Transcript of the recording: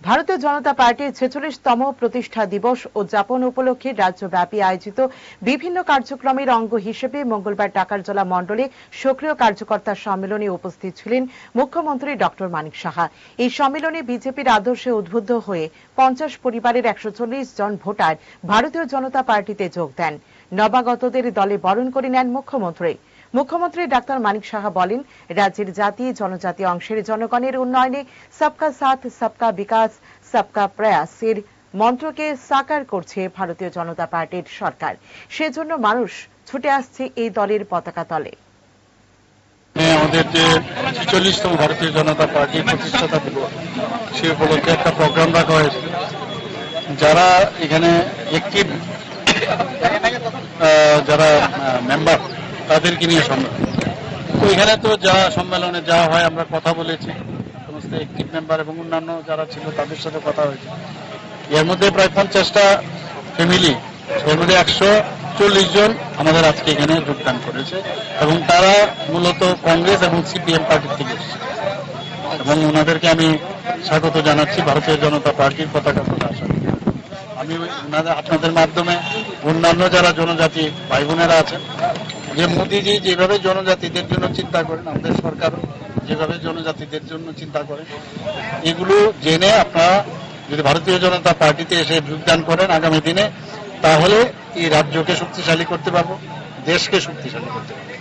ভারতীয় জনতা পার্টির 46তম প্রতিষ্ঠা দিবস উদযাপন উপলক্ষে রাজ্যব্যাপী আয়োজিত বিভিন্ন কার্যক্রমের অঙ্গ হিসেবে মঙ্গলবার টাকারজলা মণ্ডলে সক্রিয় কার্যকর্তা সম্মেলনে উপস্থিত ছিলেন মুখ্যমন্ত্রী ড মানিক সাহা। এই সম্মেলনে বিজেপির আদর্শে উদ্বুদ্ধ হয়ে 50 পরিবারের 140 জন ভোটার ভারতীয় জনতা পার্টিতে যোগ দেন। নবাগতদের দলে বরণ করে নেন মুখ্যমন্ত্রী ডাক্তার মানিক সাহা বলেন, রাজ্যের জাতি জনজাতি অংশের জনগণের উন্নয়নে সবকা সাথ সবকা বিকাশ সবকা প্রয়াস এর মন্ত্রকে সাকার করছে ভারতীয় জনতা পার্টির সরকার। সেজন্য মানুষ ছুটে আসছে এই দলের পতাকা তলে। আমাদের যে 46তম ভারতীয় জনতা পার্টি প্রতিষ্ঠাতা দিবস, সে উপলক্ষে একটা প্রোগ্রাম রাখা হয়েছে। যারা এখানে অ্যাক্টিভ, যারা মেম্বার, তাদেরকে নিয়ে সম্মেলন। তো এখানে তো যা সম্মেলনে যাওয়া হয়, আমরা কথা বলেছি সমস্ত অ্যাক্টিভ মেম্বার এবং অন্যান্য যারা ছিল তাদের সাথে কথা হয়েছে। এর মধ্যে প্রায় 50টা ফ্যামিলি, এর মধ্যে 140 জন আমাদের আজকে এখানে যোগদান করেছে এবং তারা মূলত কংগ্রেস এবং সিপিএম পার্টির থেকে এসেছে এবং ওনাদেরকে আমি স্বাগত জানাচ্ছি ভারতীয় জনতা পার্টির পতাকা তোলা আসার। আমি আপনাদের মাধ্যমে অন্যান্য যারা জনজাতি ভাই বোনেরা আছেন, যে মোদীজি যেভাবে জনজাতিদের জন্য চিন্তা করেন, আমাদের সরকার যেভাবে জনজাতিদের জন্য চিন্তা করেন, এগুলো জেনে আপনারা যদি ভারতীয় জনতা পার্টিতে এসে যোগদান করেন আগামী দিনে, তাহলে এই রাজ্যকে শক্তিশালী করতে পারবো, দেশকে শক্তিশালী করতে পারবো।